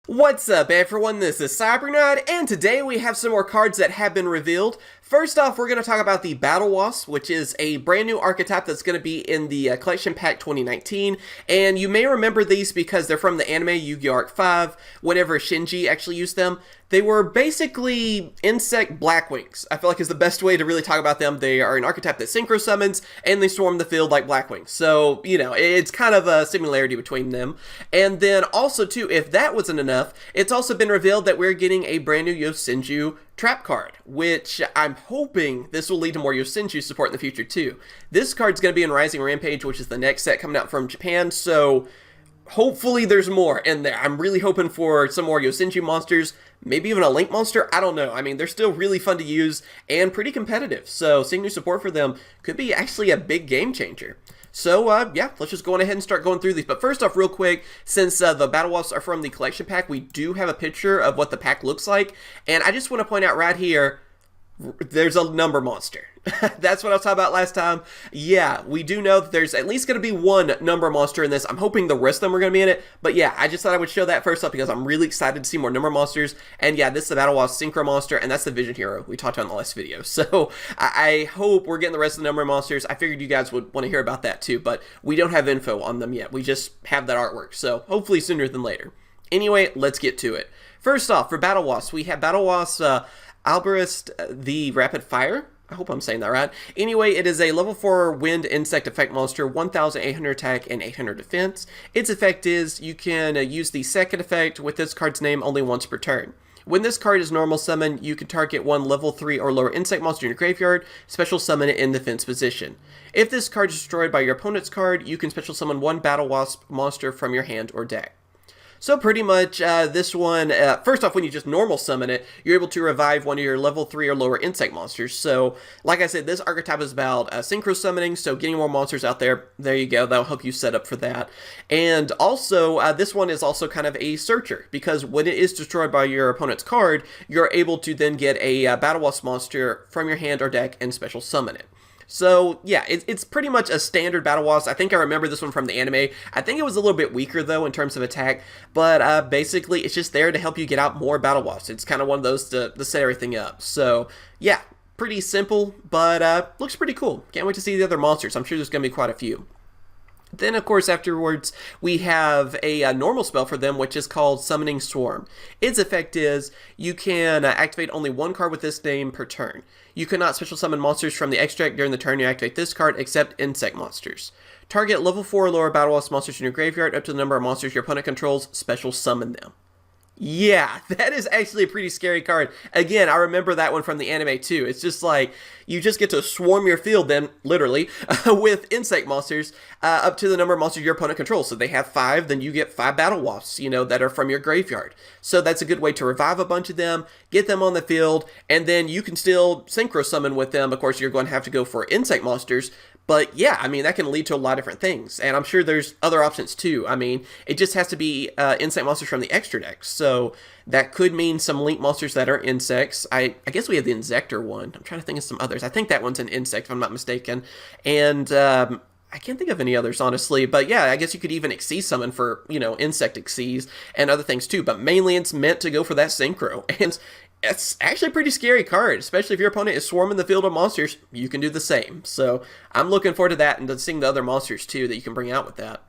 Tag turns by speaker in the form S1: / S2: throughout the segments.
S1: What's up everyone, this is Cyberknight, and today we have some more cards that have been revealed. First off, we're going to talk about the Battlewasps, which is a brand new archetype that's going to be in the Collection Pack 2019, and you may remember these because they're from the anime Yu-Gi-Oh! Arc 5, whenever Shinji actually used them. They were basically insect Blackwings, I feel like is the best way to really talk about them. They are an archetype that synchro summons, and they swarm the field like Blackwings. So, you know, it's kind of a similarity between them. And then also, too, if that wasn't enough, it's also been revealed that we're getting a brand new Yosenju trap card, which I'm hoping this will lead to more Yosenju support in the future, too. This card's going to be in Rising Rampage, which is the next set coming out from Japan, so hopefully there's more in there. I'm really hoping for some more Yosenju monsters, maybe even a Link monster. I don't know. I mean, they're still really fun to use and pretty competitive, so seeing new support for them could be actually a big game changer. So, yeah, let's just go on ahead and start going through these. But first off, real quick, since the Battlewasps are from the collection pack, we do have a picture of what the pack looks like. And I just want to point out right here, there's a number monster. That's what I was talking about last time. Yeah, we do know that there's at least going to be one number monster in this. I'm hoping the rest of them are going to be in it. But yeah, I just thought I would show that first up because I'm really excited to see more number monsters. And yeah, this is the Battlewasps Synchro monster, and that's the Vision Hero we talked about in the last video. So I hope we're getting the rest of the number monsters. I figured you guys would want to hear about that too, but we don't have info on them yet. We just have that artwork. So hopefully sooner than later. Anyway, let's get to it. First off, for Battlewasps, we have Battlewasps Alberist the Rapid Fire. I hope I'm saying that right. Anyway, it is a level 4 wind insect effect monster, 1,800 attack and 800 defense. Its effect is you can use the second effect with this card's name only once per turn. When this card is normal summon, you can target one level 3 or lower insect monster in your graveyard, special summon it in defense position. If this card is destroyed by your opponent's card, you can special summon one Battlewasp monster from your hand or deck. So pretty much this one, first off, when you just normal summon it, you're able to revive one of your level 3 or lower insect monsters. So like I said, this archetype is about synchro summoning, so getting more monsters out there, there you go, that'll help you set up for that. And also, this one is also kind of a searcher, because when it is destroyed by your opponent's card, you're able to then get a Battlewasp monster from your hand or deck and special summon it. So, yeah, it's pretty much a standard Battlewasps. I think I remember this one from the anime. I think it was a little bit weaker, though, in terms of attack. But basically, it's just there to help you get out more Battlewasps. It's kind of one of those to set everything up. So, yeah, pretty simple, but looks pretty cool. Can't wait to see the other monsters. I'm sure there's going to be quite a few. Then, of course, afterwards, we have a normal spell for them, which is called Summoning Swarm. Its effect is you can activate only one card with this name per turn. You cannot special summon monsters from the extract during the turn you activate this card, except insect monsters. Target level 4 or lower Battlewasp monsters in your graveyard up to the number of monsters your opponent controls, special summon them. Yeah, that is actually a pretty scary card. Again, I remember that one from the anime too. It's just like, you just get to swarm your field then, literally, with insect monsters up to the number of monsters your opponent controls. So they have 5, then you get 5 Battlewasps, you know, that are from your graveyard. So that's a good way to revive a bunch of them, get them on the field, and then you can still synchro summon with them. Of course, you're going to have to go for insect monsters. But yeah, I mean, that can lead to a lot of different things. And I'm sure there's other options too. I mean, it just has to be insect monsters from the extra decks. So that could mean some Link monsters that are insects. I guess we have the Insector one. I'm trying to think of some others. I think that one's an insect, if I'm not mistaken. And I can't think of any others, honestly. But yeah, I guess you could even Xyz summon for, you know, insect Xyz and other things too. But mainly it's meant to go for that synchro. And it's actually a pretty scary card, especially if your opponent is swarming the field of monsters. You can do the same. So I'm looking forward to that and to seeing the other monsters too that you can bring out with that.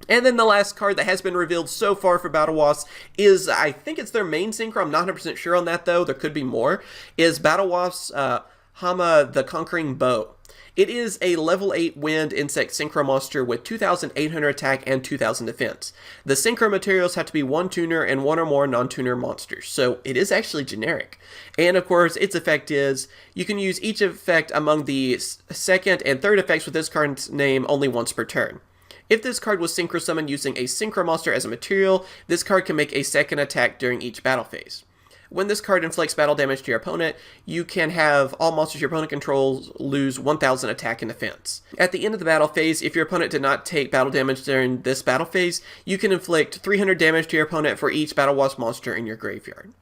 S1: And then the last card that has been revealed so far for Battlewasps is, I think it's their main synchro, I'm not 100% sure on that though, there could be more, is Battlewasps Hama the Conquering Bow. It is a level 8 wind insect synchro monster with 2,800 attack and 2,000 defense. The synchro materials have to be 1 tuner and 1 or more non-tuner monsters, so it is actually generic. And of course, its effect is, you can use each effect among the second and third effects with this card's name only once per turn. If this card was synchro summoned using a synchro monster as a material, this card can make a second attack during each battle phase. When this card inflicts battle damage to your opponent, you can have all monsters your opponent controls lose 1,000 attack and defense. At the end of the battle phase, if your opponent did not take battle damage during this battle phase, you can inflict 300 damage to your opponent for each Battlewasp monster in your graveyard.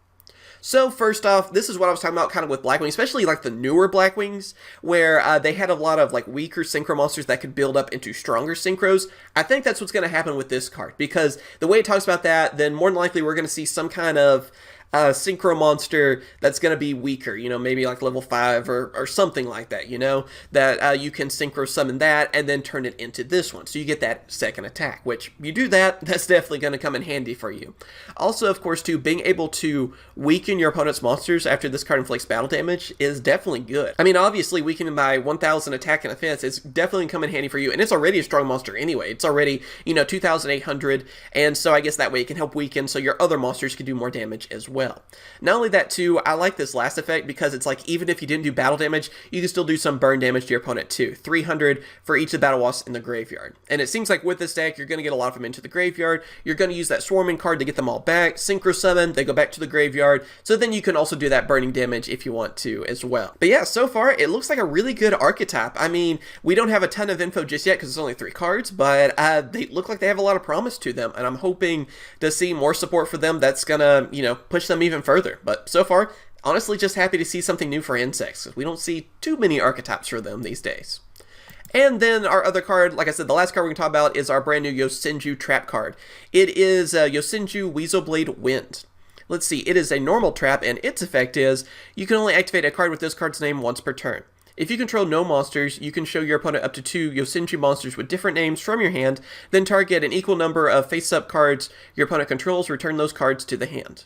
S1: So first off, this is what I was talking about kind of with Blackwing, especially like the newer Blackwings, where they had a lot of like weaker synchro monsters that could build up into stronger synchros. I think that's what's going to happen with this card, because the way it talks about that, then more than likely we're going to see some kind of synchro monster that's going to be weaker, you know, maybe like level 5 or something like that, you know, that you can synchro summon that and then turn it into this one. So you get that second attack, which you do that, that's definitely going to come in handy for you. Also, of course, too, being able to weaken your opponent's monsters after this card inflicts battle damage is definitely good. I mean, obviously, weakening by 1,000 attack and defense is definitely come in handy for you, and it's already a strong monster anyway. It's already, you know, 2,800, and so I guess that way it can help weaken so your other monsters can do more damage as well. Not only that too, I like this last effect because it's like even if you didn't do battle damage, you can still do some burn damage to your opponent too. 300 for each of the Battlewasps in the graveyard. And it seems like with this deck, you're going to get a lot of them into the graveyard. You're going to use that swarming card to get them all back, synchro summon, they go back to the graveyard. So then you can also do that burning damage if you want to as well. But yeah, so far it looks like a really good archetype. I mean, we don't have a ton of info just yet because it's only 3 cards, but they look like they have a lot of promise to them. And I'm hoping to see more support for them that's going to, you know, push them even further. But so far, honestly, just happy to see something new for insects, because we don't see too many archetypes for them these days. And then our other card, like I said, the last card we're going to talk about is our brand new Yosenju trap card. It is Yosenju Weaselblade Wind. Let's see, it is a normal trap, and its effect is you can only activate a card with this card's name once per turn. If you control no monsters, you can show your opponent up to 2 Yosenju monsters with different names from your hand, then target an equal number of face-up cards your opponent controls, return those cards to the hand.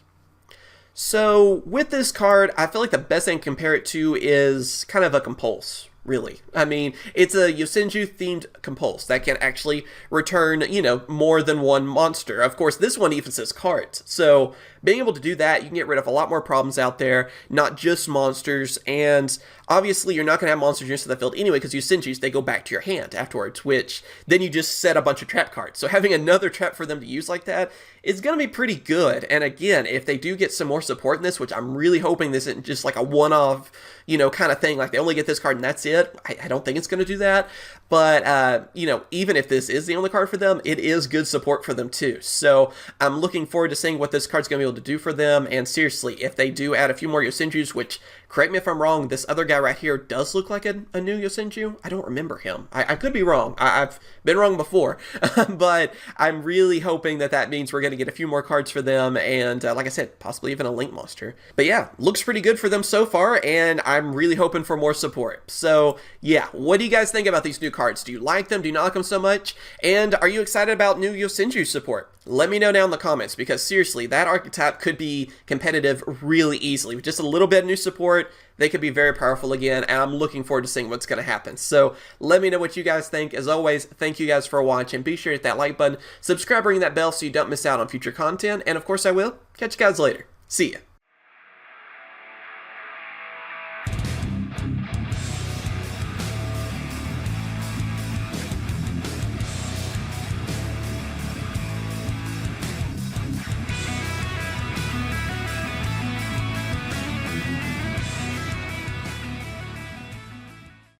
S1: So with this card, I feel like the best thing to compare it to is kind of a Compulse, really. I mean, it's a Yosenju themed Compulse that can actually return, you know, more than one monster. Of course, this one even says cards. So being able to do that, you can get rid of a lot more problems out there, not just monsters, and obviously you're not going to have monsters into the field anyway because Yosenjus, they go back to your hand afterwards, which then you just set a bunch of trap cards. So having another trap for them to use like that is going to be pretty good. And again, if they do get some more support in this, which I'm really hoping this isn't just like a one-off, you know, kind of thing, like they only get this card and that's it. I don't think it's going to do that. But, you know, even if this is the only card for them, it is good support for them too. So I'm looking forward to seeing what this card's going to be able to do for them. And seriously, if they do add a few more Yosenjus, which, correct me if I'm wrong, this other guy right here does look like a new Yosenju. I don't remember him. I could be wrong. I've been wrong before. But I'm really hoping that that means we're going to get a few more cards for them. And like I said, possibly even a Link monster. But yeah, looks pretty good for them so far. And I'm really hoping for more support. So yeah, what do you guys think about these new cards? Do you like them? Do you not like them so much? And are you excited about new Yosenju support? Let me know down in the comments, because seriously, that archetype could be competitive really easily. With just a little bit of new support, they could be very powerful again, and I'm looking forward to seeing what's going to happen. So let me know what you guys think. As always, thank you guys for watching. Be sure to hit that like button, subscribe, ring that bell so you don't miss out on future content, and of course I will. Catch you guys later. See ya.